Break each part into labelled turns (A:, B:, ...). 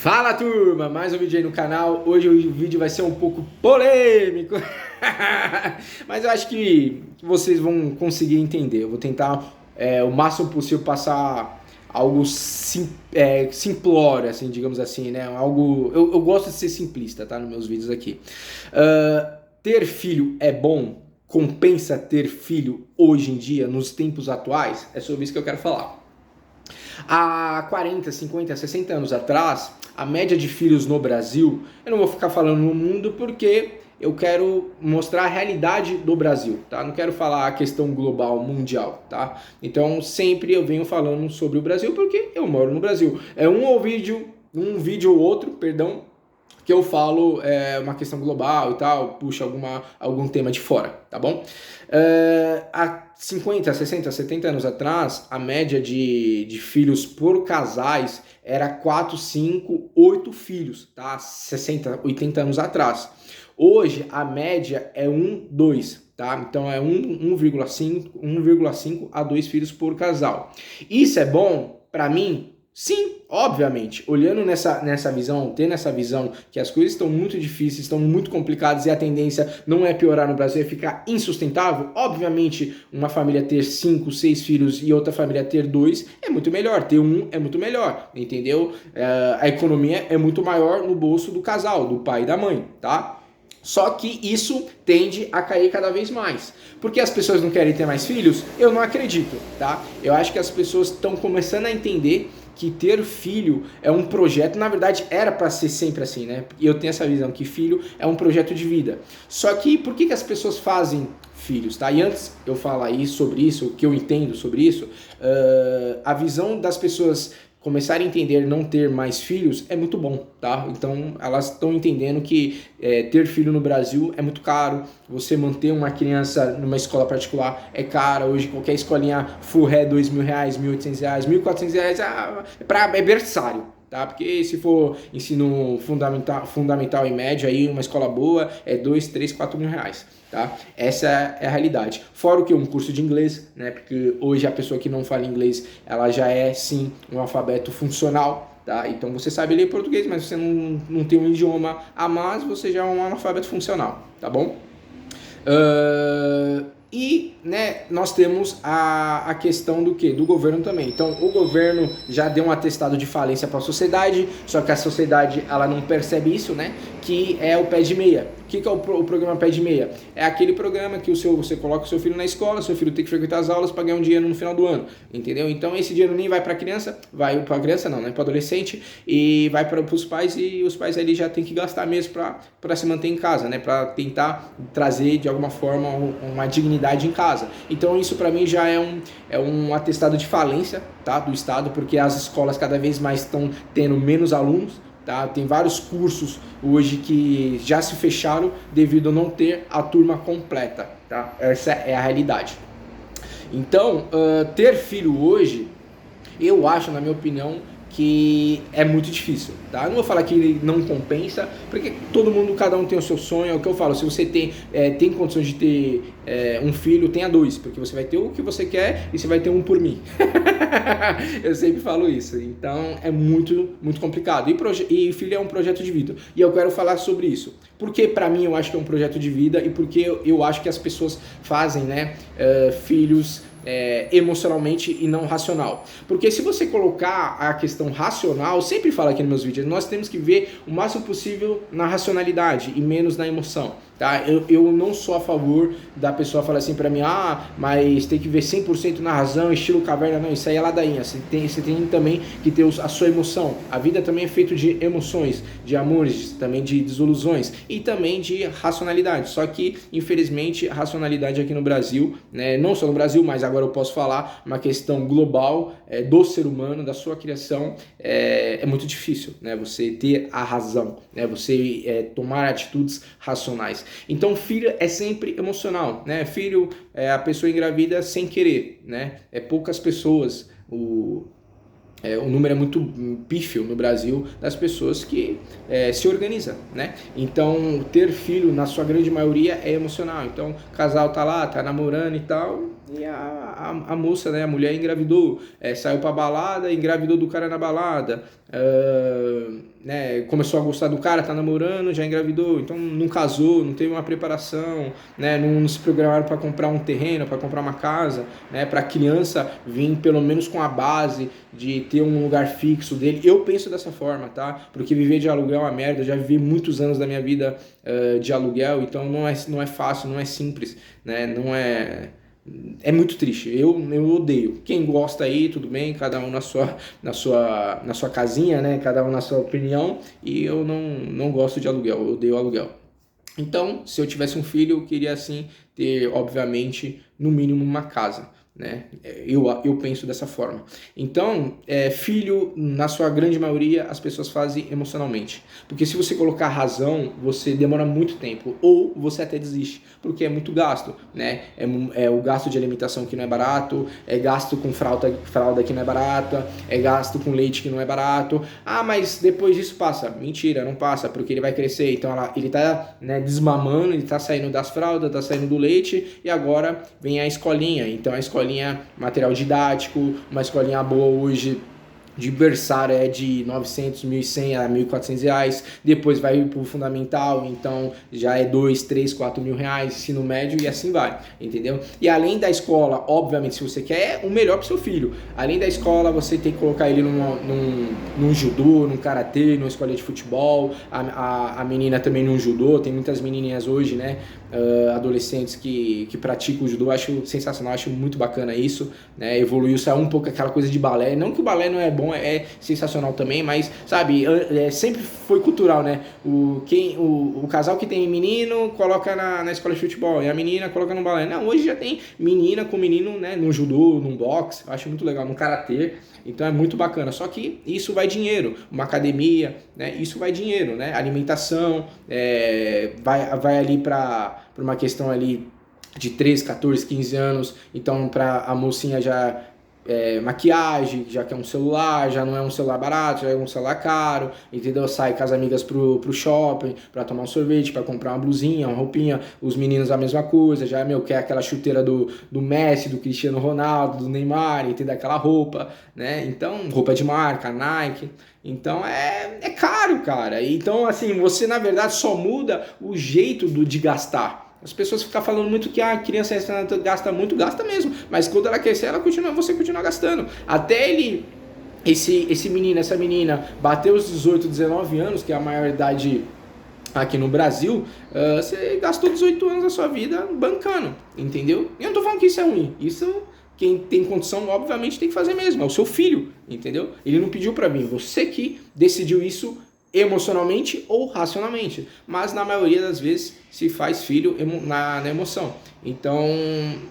A: Fala turma, mais um vídeo aí no canal. Hoje o vídeo vai ser um pouco polêmico, mas eu acho que vocês vão conseguir entender. Eu vou tentar o máximo possível passar algo simplório, assim, digamos assim, né? Algo. Eu gosto de ser simplista, tá? Nos meus vídeos aqui. Ter filho é bom? Compensa ter filho hoje em dia, nos tempos atuais? É sobre isso que eu quero falar. Há 40, 50, 60 anos atrás, a média de filhos no Brasil, eu não vou ficar falando no mundo porque eu quero mostrar a realidade do Brasil, tá? Não quero falar a questão global, mundial, tá? Então sempre eu venho falando sobre o Brasil porque eu moro no Brasil. É um vídeo ou outro, perdão, que eu falo uma questão global e tal, puxa algum tema de fora, tá bom? Há 50, 60, 70 anos atrás, a média de filhos por casais era 4, 5, 8 filhos, tá? 60, 80 anos atrás. Hoje, a média é 1, 2, tá? Então é 1,5 a 2 filhos por casal. Isso é bom? Para mim, sim, obviamente, olhando nessa visão, tendo essa visão que as coisas estão muito difíceis, estão muito complicadas e a tendência não é piorar no Brasil, é ficar insustentável, obviamente uma família ter 5, 6 filhos e outra família ter 2 é muito melhor, ter um é muito melhor, entendeu? A economia é muito maior no bolso do casal, do pai e da mãe, tá? Só que isso tende a cair cada vez mais. Porque as pessoas não querem ter mais filhos? Eu não acredito, tá? Eu acho que as pessoas estão começando a entender que ter filho é um projeto, na verdade era para ser sempre assim, né? E eu tenho essa visão que filho é um projeto de vida. Só que por que as pessoas fazem filhos, tá? E antes eu falar sobre isso, o que eu entendo sobre isso, a visão das pessoas começarem a entender não ter mais filhos é muito bom, tá? Então elas estão entendendo que ter filho no Brasil é muito caro, você manter uma criança numa escola particular é caro, hoje qualquer escolinha full é R$2.000, R$1.800, R$1.400 é berçário. Tá? Porque se for ensino fundamental e médio, aí uma escola boa é 2, 3, 4 mil reais. Tá? Essa é a realidade. Fora o que? Um curso de inglês, né? Porque hoje a pessoa que não fala inglês, ela já é sim um alfabeto funcional. Tá? Então você sabe ler português, mas você não tem um idioma a mais, você já é um analfabeto funcional. Tá bom? E né, nós temos a questão do quê? Do governo também. Então o governo já deu um atestado de falência para a sociedade, só que a sociedade ela não percebe isso, né? Que é o pé de meia. O que é o programa pé de meia? É aquele programa que você coloca o seu filho na escola, seu filho tem que frequentar as aulas para ganhar um dinheiro no final do ano, entendeu? Então esse dinheiro nem vai para a criança, vai para a criança não, né? Para o adolescente e vai para os pais e os pais ali já tem que gastar mesmo para se manter em casa, né? Para tentar trazer de alguma forma uma dignidade em casa. Então isso para mim já é um atestado de falência, tá? Do Estado, porque as escolas cada vez mais estão tendo menos alunos. Tá? Tem vários cursos hoje que já se fecharam devido a não ter a turma completa, tá? Essa é a realidade. Então, ter filho hoje, eu acho, na minha opinião, que é muito difícil, tá? Eu não vou falar que não compensa, porque todo mundo, cada um tem o seu sonho, é o que eu falo, se você tem condições de ter um filho, tenha 2, porque você vai ter o que você quer e você vai ter um por mim. Eu sempre falo isso, então é muito, muito complicado. E filho é um projeto de vida, e eu quero falar sobre isso. Porque pra mim eu acho que é um projeto de vida e porque eu acho que as pessoas fazem, né, filhos emocionalmente e não racional. Porque se você colocar a questão racional, eu sempre falo aqui nos meus vídeos, nós temos que ver o máximo possível na racionalidade e menos na emoção. Tá? Eu não sou a favor da pessoa falar assim pra mim, mas tem que ver 100% na razão, estilo caverna, não, isso aí é ladainha, você tem também que ter a sua emoção, a vida também é feita de emoções, de amores, também de desilusões e também de racionalidade, só que infelizmente a racionalidade aqui no Brasil, né, não só no Brasil, mas agora eu posso falar uma questão global do ser humano, da sua criação, é muito difícil, né, você ter a razão, né, você tomar atitudes racionais. Então filho é sempre emocional, né? Filho a pessoa engravida sem querer, né? Poucas pessoas, o número é muito pífio no Brasil das pessoas que se organizam, né? Então ter filho na sua grande maioria é emocional. Então o casal tá lá, tá namorando e tal, e a moça, né, a mulher engravidou, saiu pra balada, engravidou do cara na balada, né, começou a gostar do cara, tá namorando, já engravidou, então não casou, não teve uma preparação, né? Não se programaram para comprar um terreno, para comprar uma casa, né? Para a criança vir pelo menos com a base de ter um lugar fixo dele. Eu penso dessa forma, tá? Porque viver de aluguel é uma merda. Eu já vivi muitos anos da minha vida de aluguel, então não é fácil, não é simples, né? Não é... É muito triste, eu odeio. Quem gosta aí, tudo bem, cada um na sua casinha, né? Cada um na sua opinião, e eu não gosto de aluguel, eu odeio aluguel. Então, se eu tivesse um filho, eu queria assim ter, obviamente, no mínimo uma casa, né? Eu penso dessa forma. Então, filho, na sua grande maioria, as pessoas fazem emocionalmente. Porque se você colocar razão, você demora muito tempo. Ou você até desiste, porque é muito gasto, né? É o gasto de alimentação que não é barato, é gasto com fralda que não é barata, é gasto com leite que não é barato. Ah, mas depois disso passa. Mentira, não passa, porque ele vai crescer. Então, ele tá, né, desmamando, ele tá saindo das fraldas, tá saindo do leite, e agora vem a escolinha. Então, a escolinha, material didático, uma escolinha boa hoje de berçário é de 900, 1.100 a 1.400 reais, depois vai pro fundamental, então já é 2, 3, 4 mil reais, ensino médio e assim vai, entendeu? E além da escola, obviamente, se você quer o melhor pro seu filho, além da escola, você tem que colocar ele num judô, num karatê, numa escola de futebol, a menina também num judô, tem muitas menininhas hoje, né, adolescentes que praticam o judô, eu acho sensacional, acho muito bacana isso, né, evoluiu, saiu um pouco aquela coisa de balé, não que o balé não é bom, é sensacional também, mas, sabe, sempre foi cultural, né, o casal que tem menino coloca na escola de futebol, e a menina coloca no balé, não, hoje já tem menina com menino, né, no judô, no boxe, eu acho muito legal, no karatê, então é muito bacana, só que isso vai dinheiro, uma academia, né, isso vai dinheiro, né, alimentação, vai ali para uma questão ali de 13, 14, 15 anos, então para a mocinha já maquiagem, já que é um celular, já não é um celular barato, já é um celular caro, entendeu? Sai com as amigas pro shopping, pra tomar um sorvete, pra comprar uma blusinha, uma roupinha, os meninos a mesma coisa, já, quer aquela chuteira do Messi, do Cristiano Ronaldo, do Neymar, entendeu? Aquela roupa, né? Então, roupa de marca, Nike, então é caro, cara. Então, assim, você na verdade só muda o jeito de gastar. As pessoas ficam falando muito que a criança gasta muito, gasta mesmo, mas quando ela crescer, você continua gastando. Até esse menino, essa menina, bater os 18, 19 anos, que é a maioridade aqui no Brasil, você gastou 18 anos da sua vida bancando, entendeu? E eu não tô falando que isso é ruim, isso quem tem condição, obviamente, tem que fazer mesmo, é o seu filho, entendeu? Ele não pediu pra mim, você que decidiu isso emocionalmente ou racionalmente, mas na maioria das vezes se faz filho na emoção. Então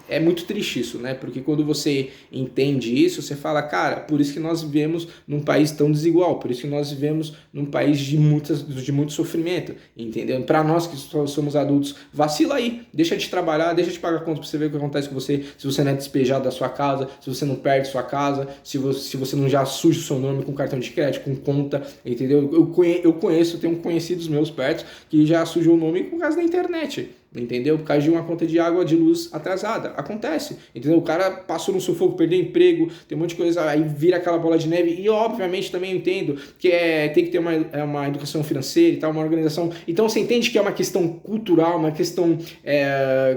A: é muito triste isso, né? Porque quando você entende isso, você fala, cara, por isso que nós vivemos num país tão desigual, por isso que nós vivemos num país de muito sofrimento, entendeu? Para nós que somos adultos, vacila aí, deixa de trabalhar, deixa de pagar conta para você ver o que acontece com você, se você não é despejado da sua casa, se você não perde sua casa, se você não já suja o seu nome com cartão de crédito, com conta, entendeu? Eu conheço, tenho conhecidos meus perto que já sujou o nome por causa da internet, entendeu? Por causa de uma conta de água, de luz atrasada. Acontece, entendeu? O cara passou no sufoco, perdeu emprego, tem um monte de coisa, aí vira aquela bola de neve. E obviamente também eu entendo que tem que ter uma educação financeira e tal, uma organização. Então você entende que é uma questão cultural, uma questão,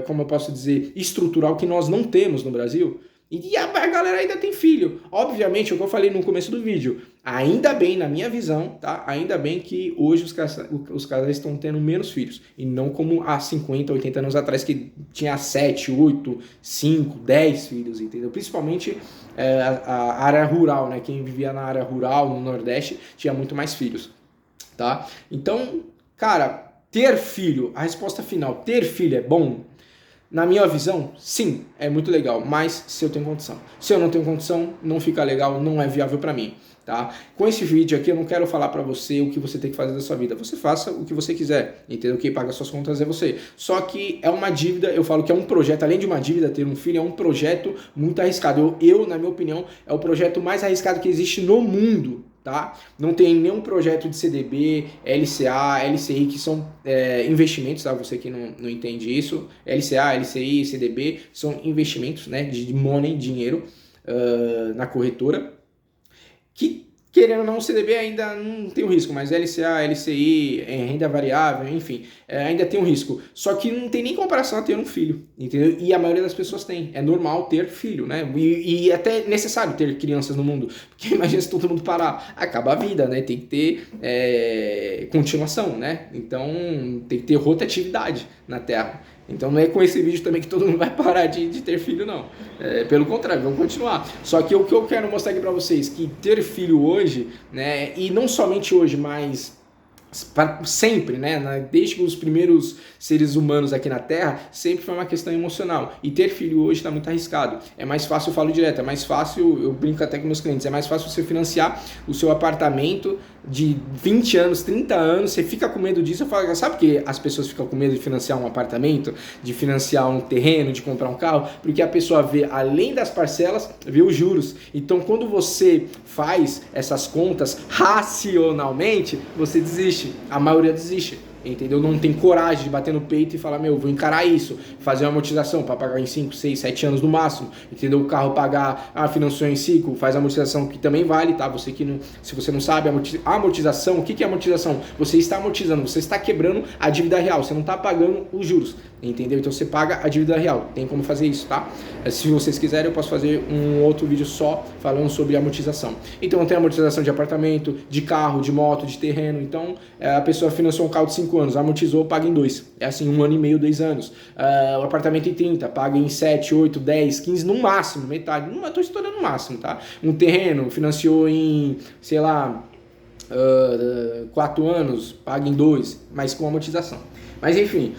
A: como eu posso dizer, estrutural que nós não temos no Brasil. E a galera ainda tem filho. Obviamente, o que eu falei no começo do vídeo, ainda bem, na minha visão, tá? Ainda bem que hoje os casais estão tendo menos filhos. E não como há 50, 80 anos atrás, que tinha 7, 8, 5, 10 filhos, entendeu? Principalmente a área rural, né? Quem vivia na área rural, no Nordeste, tinha muito mais filhos, tá? Então, cara, ter filho, a resposta final, ter filho é bom? Na minha visão, sim, é muito legal, mas se eu tenho condição. Se eu não tenho condição, não fica legal, não é viável para mim, tá? Com esse vídeo aqui eu não quero falar para você o que você tem que fazer da sua vida. Você faça o que você quiser, entendeu? Quem paga suas contas é você. Só que é uma dívida, eu falo que é um projeto, além de uma dívida, ter um filho é um projeto muito arriscado. Na minha opinião, é o projeto mais arriscado que existe no mundo, tá? Não tem nenhum projeto de CDB, LCA, LCI, que são investimentos, tá? Você que não entende isso, LCA, LCI, CDB, são investimentos, né, de money, dinheiro, na corretora, que Querendo ou não, o CDB ainda não tem o risco, mas LCA, LCI, renda variável, enfim, ainda tem um risco. Só que não tem nem comparação a ter um filho, entendeu? E a maioria das pessoas tem. É normal ter filho, né? E até necessário ter crianças no mundo. Porque imagina se todo mundo parar, acaba a vida, né? Tem que ter continuação, né? Então tem que ter rotatividade na Terra. Então não é com esse vídeo também que todo mundo vai parar de ter filho, não. Pelo contrário, vamos continuar. Só que o que eu quero mostrar aqui pra vocês, que ter filho hoje, né, e não somente hoje, mas sempre, né, desde os primeiros seres humanos aqui na Terra, sempre foi uma questão emocional. E ter filho hoje está muito arriscado. É mais fácil, eu falo direto, é mais fácil, eu brinco até com meus clientes, é mais fácil você financiar o seu apartamento de 20 anos, 30 anos, você fica com medo disso. Eu falo, sabe por que as pessoas ficam com medo de financiar um apartamento, de financiar um terreno, de comprar um carro? Porque a pessoa vê, além das parcelas, vê os juros. Então, quando você faz essas contas racionalmente, você desiste. A maioria desiste. Entendeu? Não tem coragem de bater no peito e falar, vou encarar isso, fazer uma amortização para pagar em 5, 6, 7 anos no máximo, entendeu? O carro pagar, financiou em 5, faz a amortização que também vale, tá? Você que não, se você não sabe, a amortização, o que é amortização? Você está amortizando, você está quebrando a dívida real, você não está pagando os juros, entendeu? Então você paga a dívida real, tem como fazer isso, tá? Se vocês quiserem, eu posso fazer um outro vídeo só falando sobre amortização. Então tem amortização de apartamento, de carro, de moto, de terreno. Então a pessoa financiou um carro de 5 anos, amortizou, paga em 2. É assim, 1 ano e meio, 2 anos. O apartamento em 30, paga em 7, 8, 10, 15, no máximo, metade. Não, eu tô estourando no máximo, tá? Um terreno, financiou em, sei lá, 4 anos, paga em 2, mas com amortização. Mas enfim,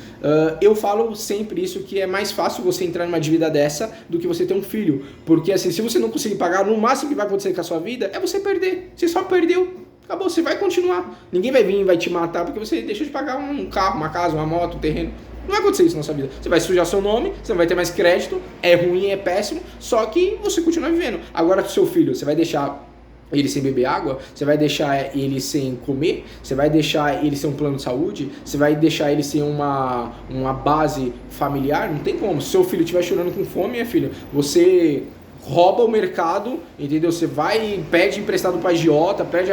A: eu falo sempre isso, que é mais fácil você entrar numa dívida dessa do que você ter um filho. Porque assim, se você não conseguir pagar, no máximo que vai acontecer com a sua vida é você perder. Você só perdeu. Acabou, você vai continuar. Ninguém vai vir e vai te matar porque você deixou de pagar um carro, uma casa, uma moto, um terreno. Não vai acontecer isso na sua vida. Você vai sujar seu nome, você não vai ter mais crédito, é ruim, é péssimo, só que você continua vivendo. Agora com seu filho, você vai deixar ele sem beber água, você vai deixar ele sem comer, você vai deixar ele sem um plano de saúde, você vai deixar ele sem uma base familiar, não tem como. Se seu filho estiver chorando com fome, minha filha, você rouba o mercado, entendeu? Você vai, pede emprestado para agiota, pede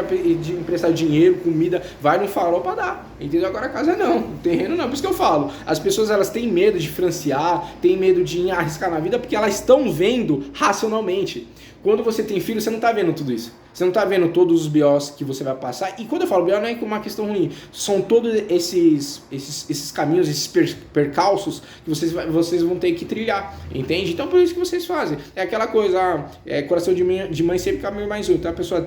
A: emprestado dinheiro, comida, vai no farol para dar, entendeu? Agora a casa não, o terreno não. Por isso que eu falo, as pessoas elas têm medo de financiar, têm medo de arriscar na vida porque elas estão vendo racionalmente. Quando você tem filho, você não está vendo tudo isso. Você não está vendo todos os BOs que você vai passar. E quando eu falo BO, não é uma questão ruim. São todos esses caminhos, esses percalços que vocês vão ter que trilhar. Entende? Então, por isso que vocês fazem. É aquela coisa, coração de mãe sempre cabe mais um. Então, a pessoa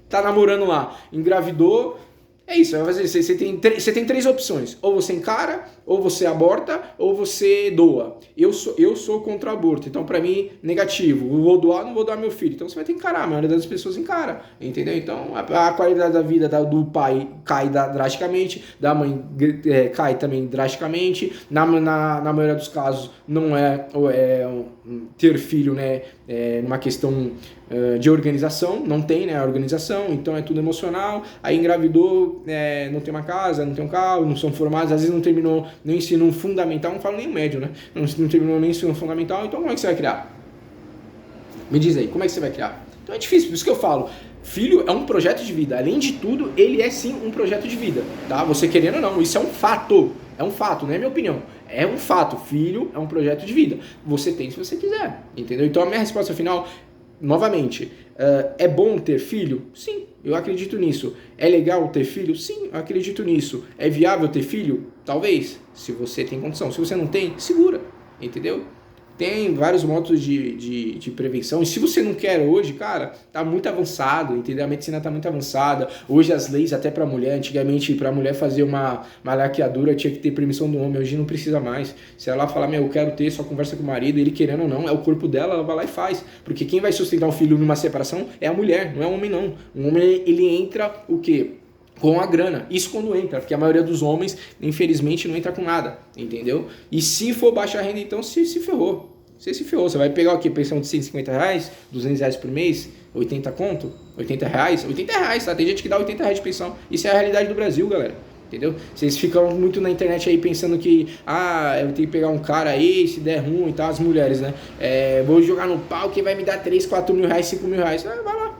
A: tá namorando lá, engravidou. É isso, você tem 3 opções. Ou você encara, ou você aborta, ou você doa. Eu sou contra o aborto, então pra mim, negativo. Vou doar, não vou doar meu filho. Então você vai ter que encarar, a maioria das pessoas encara, entendeu? Então a qualidade da vida do pai cai drasticamente, da mãe cai também drasticamente. Na maioria dos casos, não ter filho, né, numa questão de organização, não tem, né, a organização, então é tudo emocional. Aí engravidou, não tem uma casa, não tem um carro, não são formados, às vezes não terminou nem ensino fundamental, não falo nem o médio, né, não terminou nem ensino fundamental, então como é que você vai criar? Me diz aí, como é que você vai criar? Então é difícil, por isso que eu falo, filho é um projeto de vida, além de tudo, ele é sim um projeto de vida, tá? Você querendo ou não, isso é um fato, não é minha opinião. É um fato, filho é um projeto de vida. Você tem se você quiser, entendeu? Então a minha resposta final, novamente, é bom ter filho? Sim, eu acredito nisso. É legal ter filho? Sim, eu acredito nisso. É viável ter filho? Talvez, se você tem condição. Se você não tem, segura, entendeu? Tem vários métodos de prevenção. E se você não quer hoje, cara, tá muito avançado, entendeu? A medicina tá muito avançada. Hoje as leis até pra mulher, antigamente pra mulher fazer uma laqueadura tinha que ter permissão do homem. Hoje não precisa mais. Se ela falar, eu quero ter, só conversa com o marido, ele querendo ou não, é o corpo dela, ela vai lá e faz. Porque quem vai sustentar um filho numa separação é a mulher, não é o homem não. O homem, ele entra o quê? Com a grana, isso quando entra, porque a maioria dos homens, infelizmente, não entra com nada, entendeu? E se for baixa renda, então se ferrou. Você se ferrou, você vai pegar aqui pensão de R$150, R$200 por mês, 80 conto, R$80, R$80, tá? Tem gente que dá R$80 de pensão, isso é a realidade do Brasil, galera. Entendeu? Vocês ficam muito na internet aí pensando que eu tenho que pegar um cara aí, se der ruim e tal, as mulheres, né? Vou jogar no pau que vai me dar 3, 4 mil reais, 5 mil reais. Vai lá.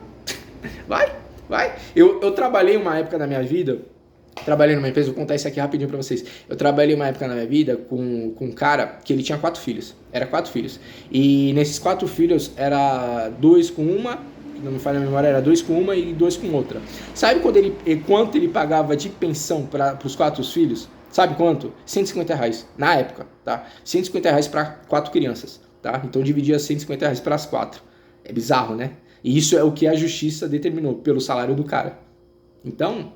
A: Vai. Eu trabalhei uma época da minha vida, trabalhei numa empresa, vou contar isso aqui rapidinho pra vocês. Eu trabalhei uma época na minha vida com um cara que ele tinha 4 filhos. Era 4 filhos. E nesses 4 filhos, era 2 com uma, não me falha a memória, era 2 com uma e 2 com outra. Sabe quanto ele pagava de pensão para os 4 filhos? Sabe quanto? R$ 150, na época, tá? R$ 150 para 4 crianças, tá? Então dividia R$ 150 para as 4. É bizarro, né? E isso é o que a justiça determinou pelo salário do cara. Então,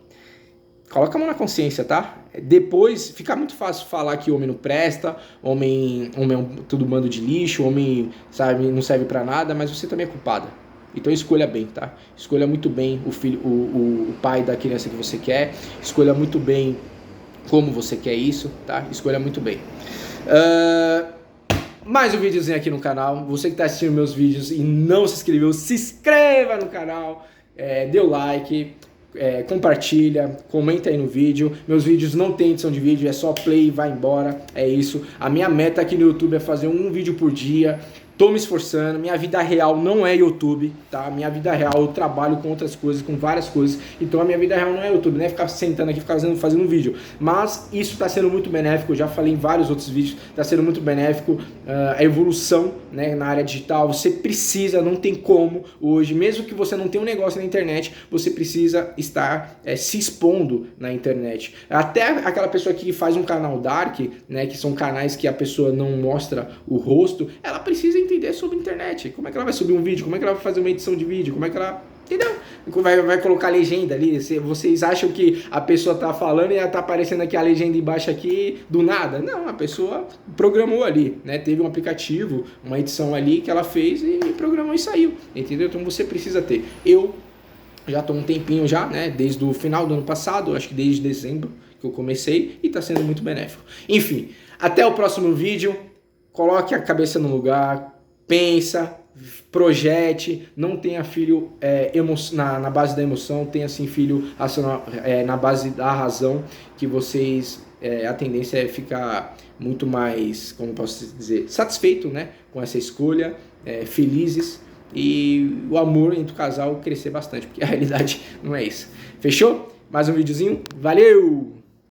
A: coloca a mão na consciência, tá? Depois fica muito fácil falar que homem não presta, homem é tudo bando de lixo, homem, sabe, não serve pra nada, mas você também é culpada. Então escolha bem, tá? Escolha muito bem o filho, o pai da criança que você quer, escolha muito bem como você quer isso, tá? Escolha muito bem. Mais um videozinho aqui no canal. Você que está assistindo meus vídeos e não se inscreveu, se inscreva no canal, dê o like, compartilha, comenta aí no vídeo. Meus vídeos não tem edição de vídeo, é só play e vai embora, é isso. A minha meta aqui no YouTube é fazer um vídeo por dia. Tô me esforçando, minha vida real não é YouTube, tá? Minha vida real eu trabalho com outras coisas, com várias coisas. Então a minha vida real não é YouTube, não é ficar sentando aqui, fazendo um vídeo. Mas isso tá sendo muito benéfico, eu já falei em vários outros vídeos, tá sendo muito benéfico. A evolução, né, na área digital, você precisa, não tem como hoje, mesmo que você não tenha um negócio na internet, você precisa estar se expondo na internet. Até aquela pessoa que faz um canal dark, né, que são canais que a pessoa não mostra o rosto, ela precisa entender sobre a internet, como é que ela vai subir um vídeo, como é que ela vai fazer uma edição de vídeo, como é que ela, entendeu? Vai colocar legenda ali, vocês acham que a pessoa tá falando e ela tá aparecendo aqui a legenda embaixo aqui do nada? Não, a pessoa programou ali, né? Teve um aplicativo, uma edição ali que ela fez e programou e saiu, entendeu? Então você precisa ter. Eu já tô um tempinho já, né? Desde o final do ano passado, acho que desde dezembro que eu comecei e tá sendo muito benéfico. Enfim, até o próximo vídeo, coloque a cabeça no lugar, pensa, projete, não tenha filho na base da emoção, tenha sim filho na base da razão, que vocês, a tendência é ficar muito mais, como posso dizer, satisfeito, né, com essa escolha, felizes, e o amor entre o casal crescer bastante, porque a realidade não é isso. Fechou? Mais um videozinho? Valeu!